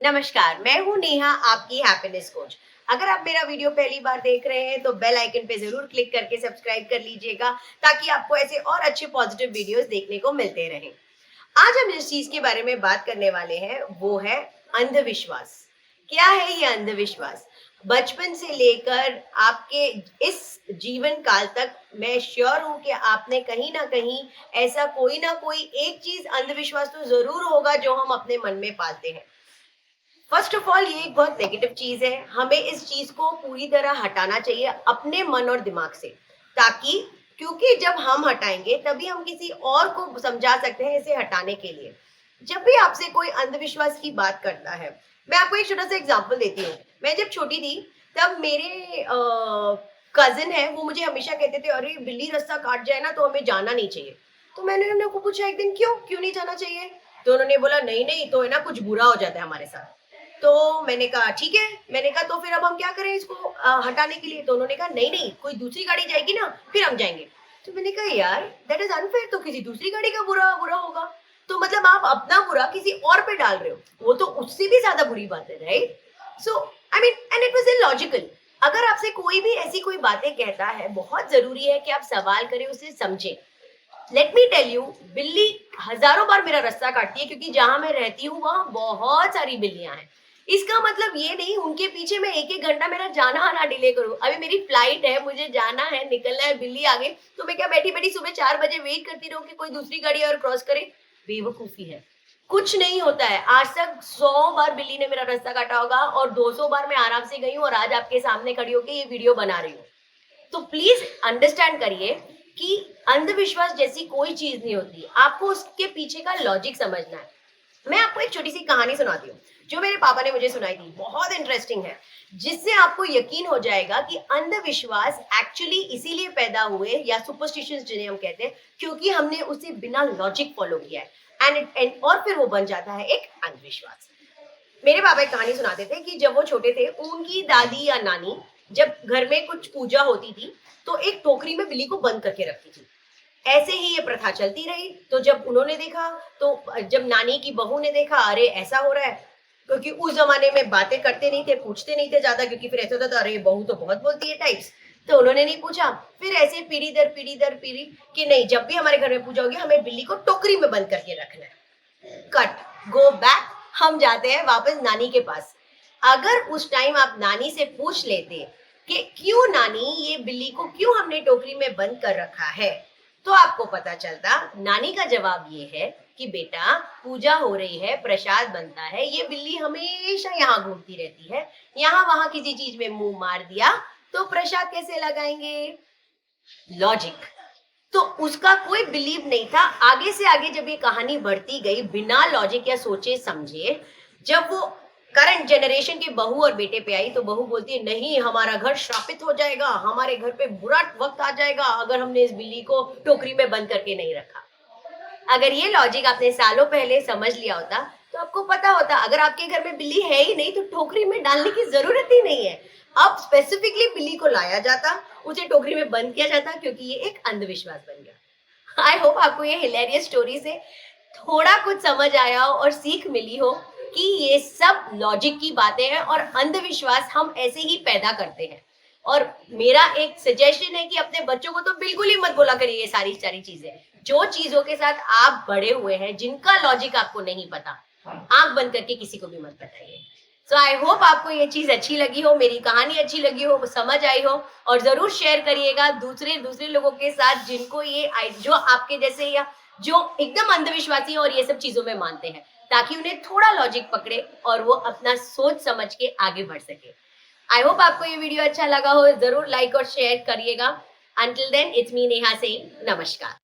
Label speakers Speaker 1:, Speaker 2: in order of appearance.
Speaker 1: नमस्कार, मैं हूँ नेहा, आपकी हैप्पीनेस कोच। अगर आप मेरा वीडियो पहली बार देख रहे हैं तो बेल आइकन पे जरूर क्लिक करके सब्सक्राइब कर लीजिएगा ताकि आपको ऐसे और अच्छे पॉजिटिव वीडियोस देखने को मिलते रहें। आज हम जिस चीज के बारे में बात करने वाले हैं वो है अंधविश्वास। क्या है ये अंधविश्वास? बचपन से लेकर आपके इस जीवन काल तक मैं श्योर हूं कि आपने कहीं ना कहीं ऐसा कोई ना कोई एक चीज अंधविश्वास तो जरूर होगा जो हम अपने मन में पालते हैं। फर्स्ट ऑफ ऑल ये एक बहुत नेगेटिव चीज है। हमें इस चीज को पूरी तरह हटाना चाहिए अपने मन और दिमाग से, ताकि क्योंकि जब हम हटाएंगे तभी हम किसी और को समझा सकते हैं इसे हटाने के लिए। जब भी आपसे कोई अंधविश्वास की बात करता है, मैं आपको एक छोटा सा एग्जांपल देती हूँ। मैं जब छोटी थी तब मेरे कजिन है, वो मुझे हमेशा कहते थे अरे बिल्ली रास्ता काट जाए ना तो हमें जाना नहीं चाहिए। तो मैंने उनको पूछा एक दिन क्यों क्यों नहीं जाना चाहिए? तो उन्होंने बोला नहीं नहीं तो है ना कुछ बुरा हो जाता है हमारे साथ। तो मैंने कहा ठीक है, मैंने कहा तो फिर अब हम क्या करें इसको हटाने के लिए? तो उन्होंने कहा नहीं नहीं कोई दूसरी गाड़ी जाएगी ना फिर हम जाएंगे। तो मैंने कहा यार दैट इज अनफेयर, तो किसी दूसरी गाड़ी का बुरा बुरा होगा। तो मतलब आप अपना बुरा किसी और पे डाल रहे हो, वो तो उससे भी ज्यादा बुरी बात है, right? So I mean and it was illogical. अगर आपसे कोई भी ऐसी कोई बातें कहता है, बहुत जरूरी है कि आप सवाल करें, उसे समझें। लेट मी टेल यू, बिल्ली हजारों बार मेरा रास्ता काटती है क्योंकि जहां मैं रहती हूँ वहां बहुत सारी बिल्लियां हैं। इसका मतलब ये नहीं उनके पीछे मैं एक एक घंटा मेरा जाना आना डिले करूं। अभी मेरी फ्लाइट है, मुझे जाना है, निकलना है, बिल्ली आ गई तो मैं क्या बैठी बैठी सुबह 4 बजे वेट करती रहूं कि कोई दूसरी गाड़ी और क्रॉस करे? बेवकूफी है। कुछ नहीं होता है। आज तक 100 बार बिल्ली ने मेरा रास्ता काटा होगा और 200 बार मैं आराम से गई हूँ और आज आपके सामने खड़ी होकर ये वीडियो बना रही हूँ। तो प्लीज अंडरस्टैंड करिए कि अंधविश्वास जैसी कोई चीज नहीं होती, आपको उसके पीछे का लॉजिक समझना है। मैं आपको एक छोटी सी कहानी सुनाती हूँ जो मेरे पापा ने मुझे सुनाई थी, बहुत इंटरेस्टिंग है, जिससे आपको यकीन हो जाएगा कि अंधविश्वास एक्चुअली इसीलिए पैदा हुए या सुपरस्टिशंस जिन्हें हम कहते हैं, क्योंकि हमने उसे बिना लॉजिक फॉलो किया है एंड और फिर वो बन जाता है एक अंधविश्वास। मेरे पापा एक कहानी सुनाते थे कि जब वो छोटे थे उनकी दादी या नानी जब घर में कुछ पूजा होती थी तो एक टोकरी में बिल्ली को बंद करके रखती थी। ऐसे ही ये प्रथा चलती रही। तो जब उन्होंने देखा, तो जब नानी की बहू ने देखा अरे ऐसा हो रहा है, क्योंकि उस जमाने में बातें करते नहीं थे, पूछते नहीं थे ज्यादा, क्योंकि फिर ऐसा होता था अरे बहू तो बहुत बोलती है टाइप्स। तो उन्होंने नहीं पूछा। फिर ऐसे पीढ़ी दर पीढ़ी कि नहीं, जब भी हमारे घर में पूजा होगी हमें बिल्ली को टोकरी में बंद करके रखना है। कट, गो बैक, हम जाते हैं वापस नानी के पास। अगर उस टाइम आप नानी से पूछ लेते कि क्यों नानी ये बिल्ली को क्यों हमने टोकरी में बंद कर रखा है, तो आपको पता चलता नानी का जवाब ये है कि बेटा पूजा हो रही है, प्रसाद बनता है, ये बिल्ली हमेशा यहाँ घूमती रहती है, यहाँ वहां किसी चीज में मुंह मार दिया तो प्रसाद कैसे लगाएंगे? लॉजिक। तो उसका कोई बिलीव नहीं था। आगे से आगे जब ये कहानी बढ़ती गई बिना लॉजिक या सोचे समझे, जब वो करंट जनरेशन के बहू और बेटे पे आई तो बहू बोलती है नहीं हमारा घर श्रापित हो जाएगा, हमारे घर पे बुरा वक्त आ जाएगा अगर हमने इस बिल्ली को टोकरी में बंद करके नहीं रखा। अगर ये लॉजिक आपने सालों पहले समझ लिया होता तो आपको पता होता अगर आपके घर में बिल्ली है ही नहीं तो टोकरी में डालने की जरूरत ही नहीं है। अब स्पेसिफिकली बिल्ली को लाया जाता, उसे टोकरी में बंद किया जाता, क्योंकि ये एक अंधविश्वास बन गया। आई होप आपको ये हिलेरियस स्टोरी से थोड़ा कुछ समझ आया हो और सीख मिली हो कि ये सब लॉजिक की बातें हैं और अंधविश्वास हम ऐसे ही पैदा करते हैं। और मेरा एक सजेशन है कि अपने बच्चों को तो बिल्कुल ही मत बोला करिए ये सारी सारी चीजें। जो चीजों के साथ आप बड़े हुए हैं, जिनका लॉजिक आपको नहीं पता, आंख बंद करके किसी को भी मत बताइए। सो आई होप आपको ये चीज अच्छी लगी हो, मेरी कहानी अच्छी लगी हो, समझ आई हो, और जरूर शेयर करिएगा दूसरे दूसरे लोगों के साथ जिनको ये जो आपके जैसे या जो एकदम अंधविश्वासी हैं और ये सब चीजों में मानते हैं, ताकि उन्हें थोड़ा लॉजिक पकड़े और वो अपना सोच समझ के आगे बढ़ सके। आई होप आपको ये वीडियो अच्छा लगा हो, जरूर लाइक और शेयर करिएगा। Until then it's me Neha saying नमस्कार।